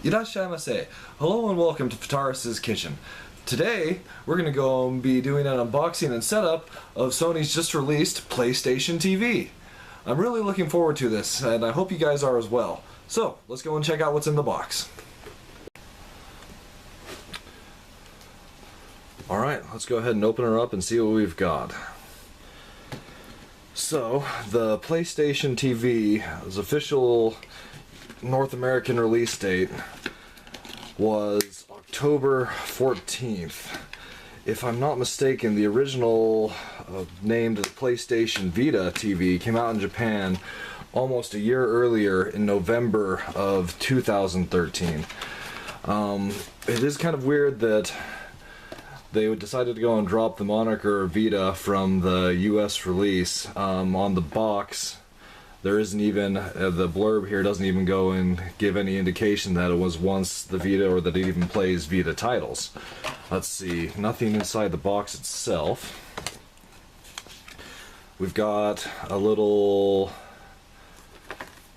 Irashaimase. Hello and welcome to Fitaurus' Kitchen. Today, we're going to go and be doing an unboxing and setup of Sony's just released PlayStation TV. I'm really looking forward to this, and I hope you guys are as well. So, let's go and check out what's in the box. Alright, let's go ahead and open her up and see what we've got. So, the PlayStation TV's official North American release date was October 14th. If I'm not mistaken, the original named PlayStation Vita TV came out in Japan almost a year earlier in November of 2013. It is kind of weird that they decided to go and drop the moniker Vita from the US release. On the box, there isn't even, the blurb here doesn't even go and give any indication that it was once the Vita or that it even plays Vita titles. Let's see, nothing inside the box itself. We've got a little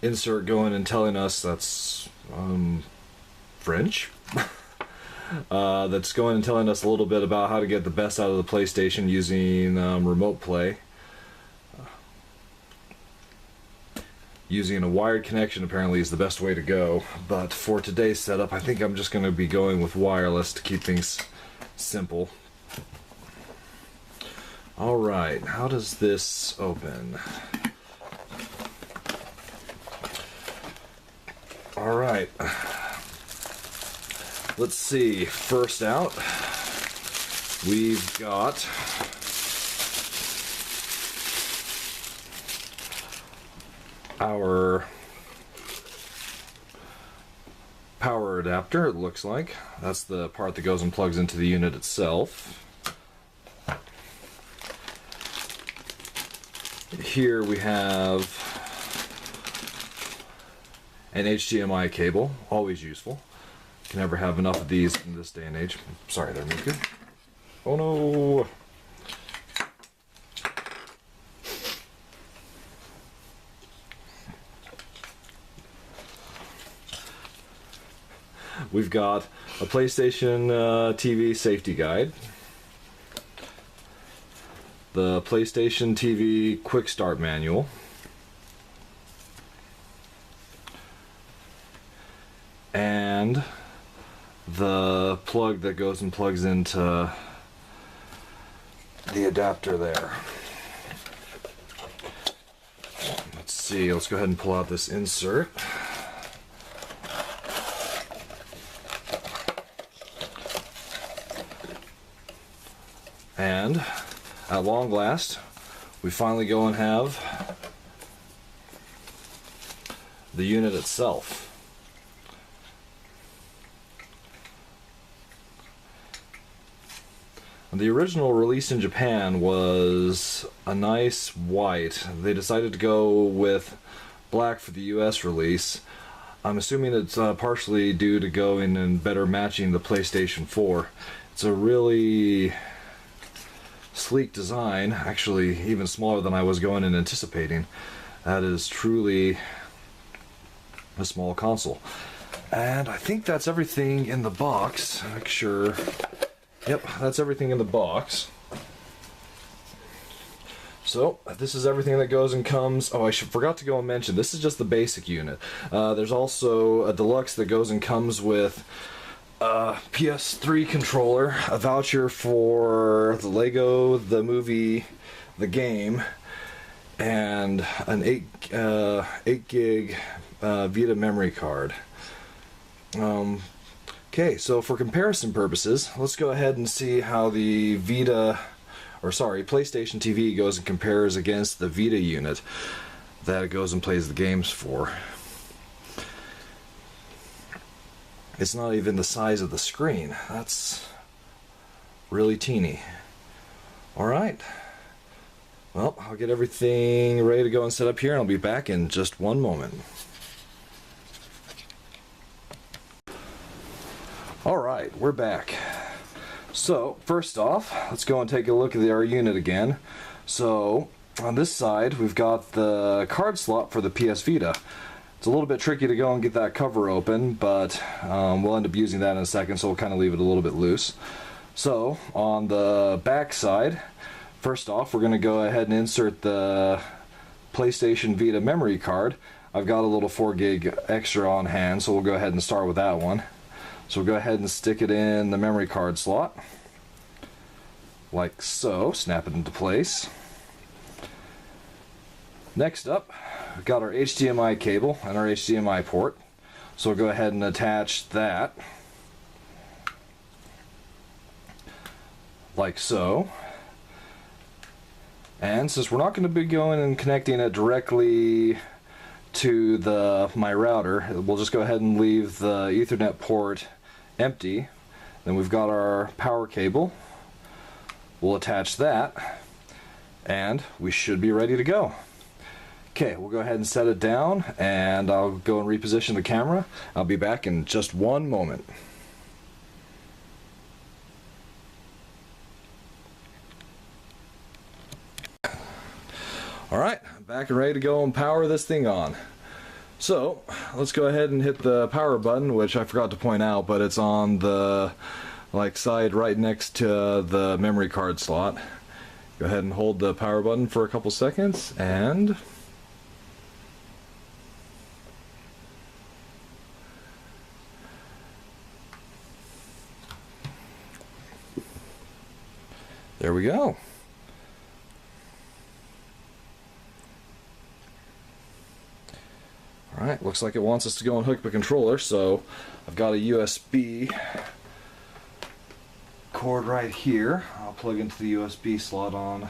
insert going and telling us that's French. That's going and telling us a little bit about how to get the best out of the PlayStation using remote play. Using a wired connection apparently is the best way to go, but for today's setup I think I'm just going to be going with wireless to keep things simple. Alright, how does this open? Alright, let's see, first out we've got our power adapter, it looks like. That's the part that goes and plugs into the unit itself. Here we have an HDMI cable, always useful. Can never have enough of these in this day and age. Sorry there, Miku. Oh no! We've got a PlayStation TV safety guide, the PlayStation TV quick start manual, and the plug that goes and plugs into the adapter there. Let's see, let's go ahead and pull out this insert. And at long last, we finally go and have the unit itself. The original release in Japan was a nice white. They decided to go with black for the US release. I'm assuming it's partially due to going and better matching the PlayStation 4. It's a really sleek design, actually even smaller than I was going and anticipating. That is truly a small console. And I think that's everything in the box. Make sure. Yep, that's everything in the box. So, this is everything that goes and comes. Oh, I forgot to go and mention, this is just the basic unit. There's also a deluxe that goes and comes with PS3 controller, a voucher for the Lego, the movie, the game, and an 8 gig Vita memory card. Okay, so for comparison purposes, let's go ahead and see how the PlayStation TV goes and compares against the Vita unit that it goes and plays the games for. It's not even the size of the screen. That's really teeny. Alright. Well, I'll get everything ready to go and set up here, and I'll be back in just one moment. Alright, we're back. So, first off, let's go and take a look at our unit again. So, on this side, we've got the card slot for the PS Vita. It's a little bit tricky to go and get that cover open, but we'll end up using that in a second, so we'll kind of leave it a little bit loose. So, on the back side, first off, we're going to go ahead and insert the PlayStation Vita memory card. I've got a little 4 gig extra on hand, so we'll go ahead and start with that one. So we'll go ahead and stick it in the memory card slot, like so. Snap it into place. Next up, we've got our HDMI cable and our HDMI port. So we'll go ahead and attach that, like so. And since we're not going to be going and connecting it directly to my router, we'll just go ahead and leave the Ethernet port empty. Then we've got our power cable. We'll attach that, and we should be ready to go. Okay, we'll go ahead and set it down, and I'll go and reposition the camera. I'll be back in just one moment. Alright, I'm back and ready to go and power this thing on. So, let's go ahead and hit the power button, which I forgot to point out, but it's on the side right next to the memory card slot. Go ahead and hold the power button for a couple seconds, and there we go. Alright, looks like it wants us to go and hook up a controller, so I've got a USB cord right here. I'll plug into the USB slot on.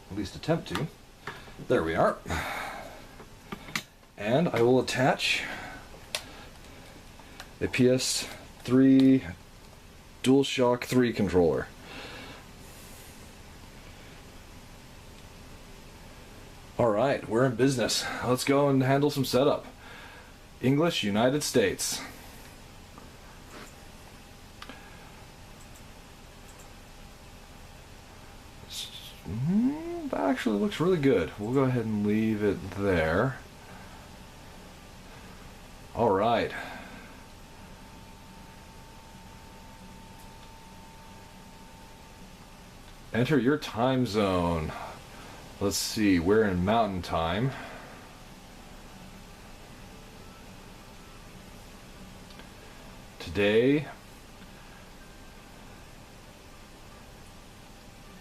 At least attempt to. There we are. And I will attach a PS3 DualShock 3 controller. Alright, we're in business. Let's go and handle some setup. English, United States. That actually looks really good. We'll go ahead and leave it there. Alright. Enter your time zone. Let's see, we're in Mountain Time. Today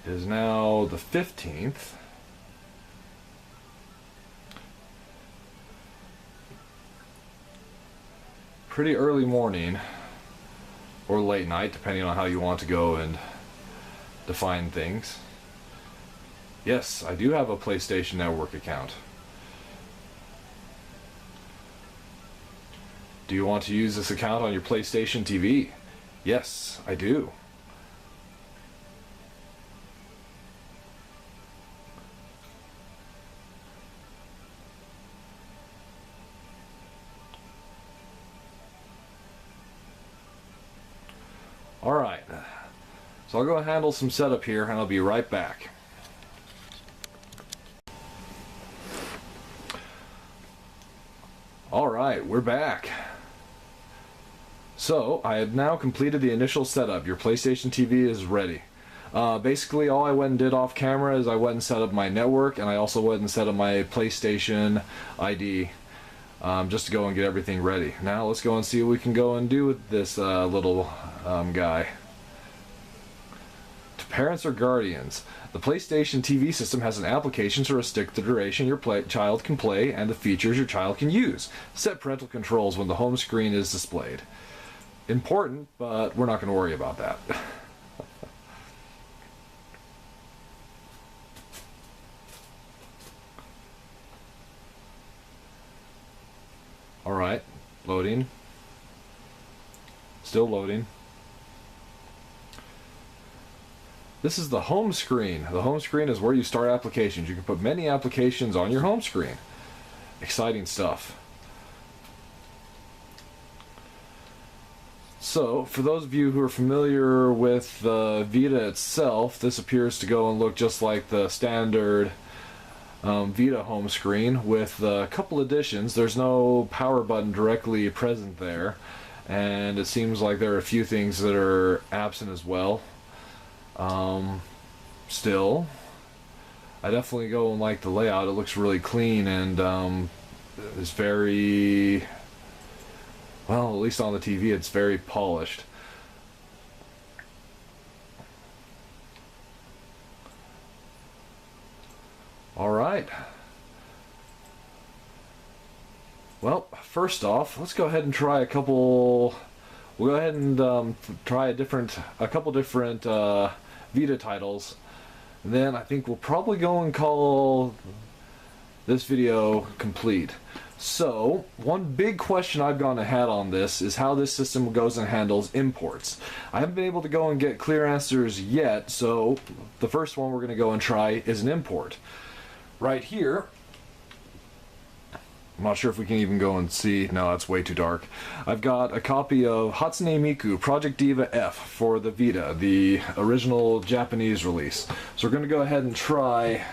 is now the 15th. Pretty early morning, or late night, depending on how you want to go and define things. Yes, I do have a PlayStation Network account. Do you want to use this account on your PlayStation TV? Yes, I do. Alright, so I'll go handle some setup here and I'll be right back. Alright, we're back. So, I have now completed the initial setup. Your PlayStation TV is ready. Basically, all I went and did off camera is I went and set up my network, and I also went and set up my PlayStation ID, just to go and get everything ready. Now, let's go and see what we can go and do with this little guy. To parents or guardians, the PlayStation TV system has an application to restrict the duration your child can play and the features your child can use. Set parental controls when the home screen is displayed. Important, but we're not going to worry about that. Alright, loading. Still loading. This is the home screen. The home screen is where you start applications. You can put many applications on your home screen. Exciting stuff. So, for those of you who are familiar with the Vita itself, this appears to go and look just like the standard Vita home screen with a couple additions. There's no power button directly present there, and it seems like there are a few things that are absent as well. Still, I definitely go and like the layout. It looks really clean and is very, well, at least on the TV, it's very polished. Alright. Well, first off, let's go ahead and try a couple... We'll go ahead and try a couple different Vita titles. And then I think we'll probably go and call this video complete. So, one big question I've gone ahead on this is how this system goes and handles imports. I haven't been able to go and get clear answers yet, so the first one we're going to go and try is an import. Right here, I'm not sure if we can even go and see, no, that's way too dark. I've got a copy of Hatsune Miku Project Diva F for the Vita, the original Japanese release. So we're going to go ahead and try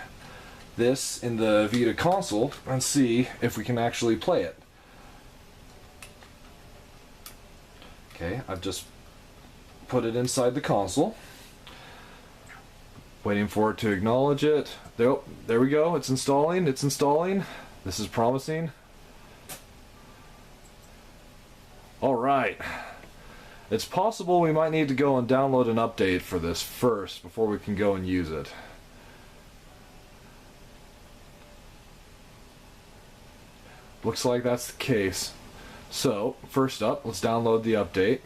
this in the Vita console and see if we can actually play it. Okay, I've just put it inside the console. Waiting for it to acknowledge it. There we go, it's installing, it's installing. This is promising. Alright. It's possible we might need to go and download an update for this first before we can go and use it. Looks like that's the case. So, first up, let's download the update.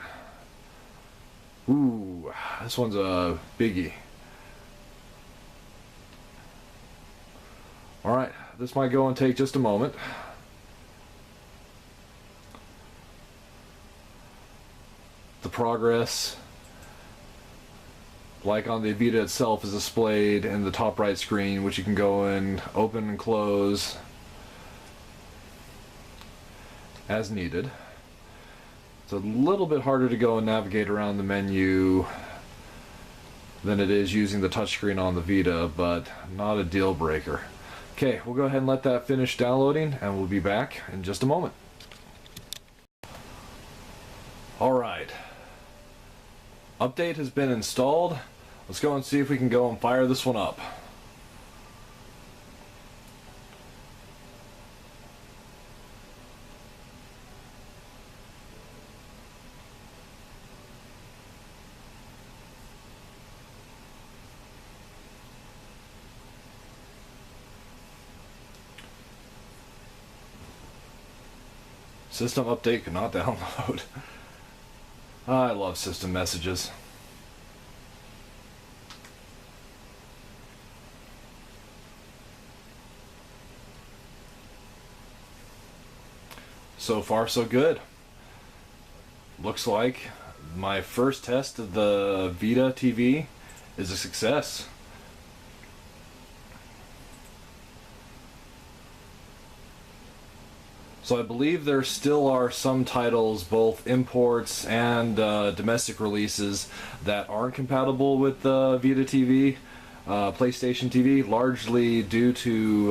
Ooh, this one's a biggie. Alright, this might go and take just a moment. The progress, like on the Vita itself, is displayed in the top right screen, which you can go and open and close as needed. It's a little bit harder to go and navigate around the menu than it is using the touchscreen on the Vita, but not a deal breaker. Okay, we'll go ahead and let that finish downloading, and we'll be back in just a moment. Alright. Update has been installed. Let's go and see if we can go and fire this one up. System update could not download. I love system messages. So far so good. Looks like my first test of the Vita TV is a success. So I believe there still are some titles, both imports and domestic releases, that aren't compatible with the Vita TV, PlayStation TV, largely due to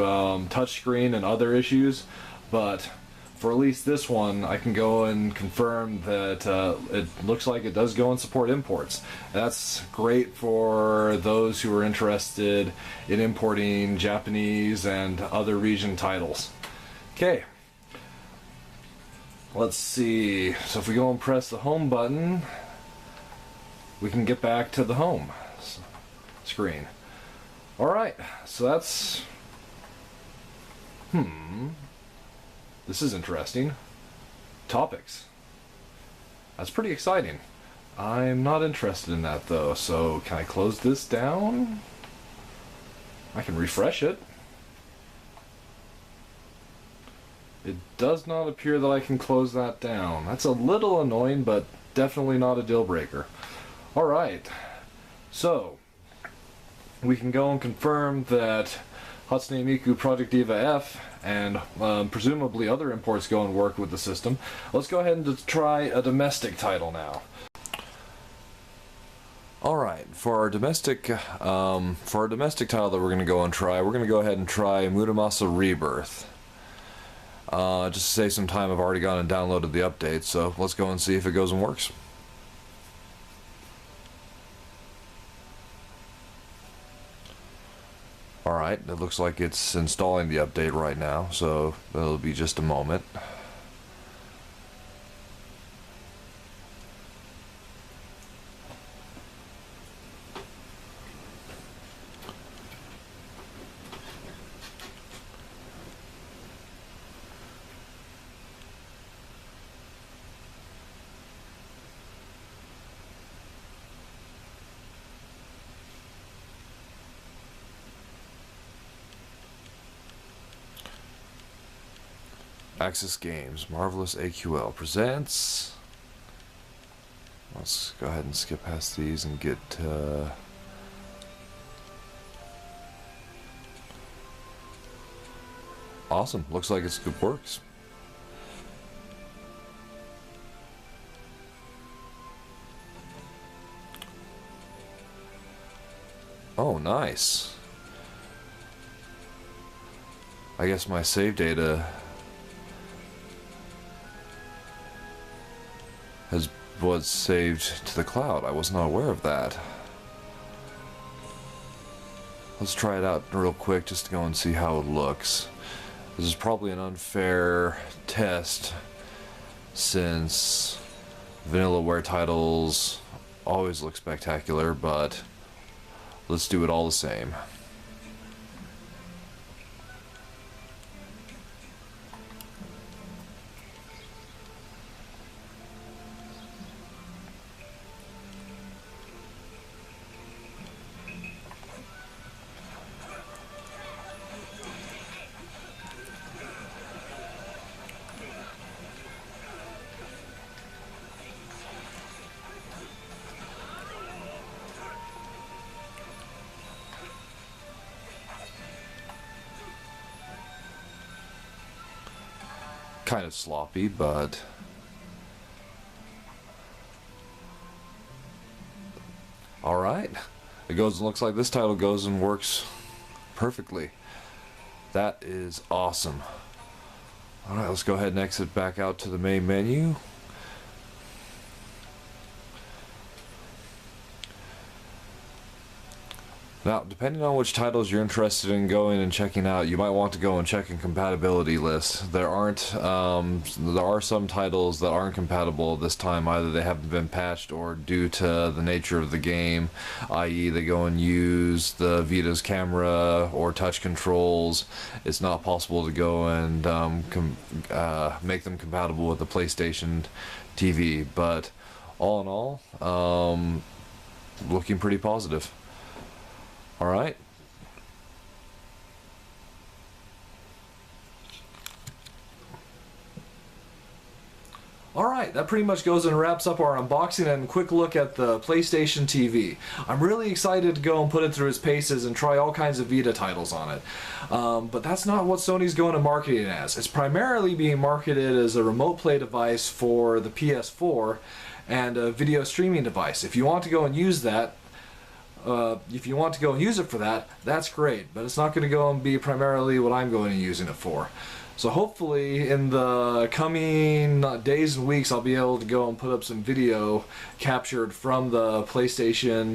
touchscreen and other issues. But for at least this one, I can go and confirm that it looks like it does go and support imports. That's great for those who are interested in importing Japanese and other region titles. Okay. Let's see, so if we go and press the home button, we can get back to the home screen. Alright, so that's... This is interesting. Topics. That's pretty exciting. I'm not interested in that though, so can I close this down? I can refresh it. It does not appear that I can close that down. That's a little annoying, but definitely not a deal breaker. Alright, so we can go and confirm that Hatsune Miku Project Diva F, and presumably other imports go and work with the system. Let's go ahead and try a domestic title now. Alright, for our domestic title that we're going to go and try, we're going to go ahead and try Muramasa Rebirth. Just to save some time, I've already gone and downloaded the update, so let's go and see if it goes and works. Alright, it looks like it's installing the update right now, so it'll be just a moment. Axis Games, Marvelous AQL presents. Let's go ahead and skip past these and get awesome. Looks like it's good works. Oh, nice. I guess my save data was saved to the cloud. I was not aware of that. Let's try it out real quick just to go and see how it looks. This is probably an unfair test since Vanillaware titles always look spectacular, but let's do it all the same. Kind of sloppy, but alright. It goes and looks like this title goes and works perfectly. That is awesome. Alright, let's go ahead and exit back out to the main menu. Now, depending on which titles you're interested in going and checking out, you might want to go and check in compatibility lists. There are some titles that aren't compatible this time. Either they haven't been patched or due to the nature of the game, i.e. they go and use the Vita's camera or touch controls. It's not possible to go and make them compatible with the PlayStation TV. But all in all, looking pretty positive. Alright. Alright, that pretty much goes and wraps up our unboxing and quick look at the PlayStation TV. I'm really excited to go and put it through its paces and try all kinds of Vita titles on it. But that's not what Sony's going to market it as. It's primarily being marketed as a remote play device for the PS4 and a video streaming device. If you want to go and use that, use it for that, that's great, but it's not going to go and be primarily what I'm going to be using it for. So hopefully in the coming days and weeks I'll be able to go and put up some video captured from the PlayStation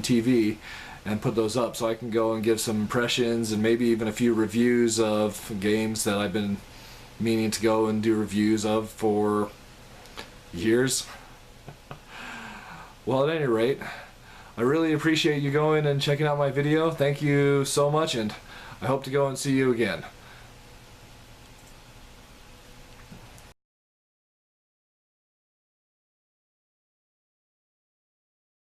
TV and put those up so I can go and give some impressions and maybe even a few reviews of games that I've been meaning to go and do reviews of for years. Well, at any rate, I really appreciate you going and checking out my video. Thank you so much, and I hope to go and see you again.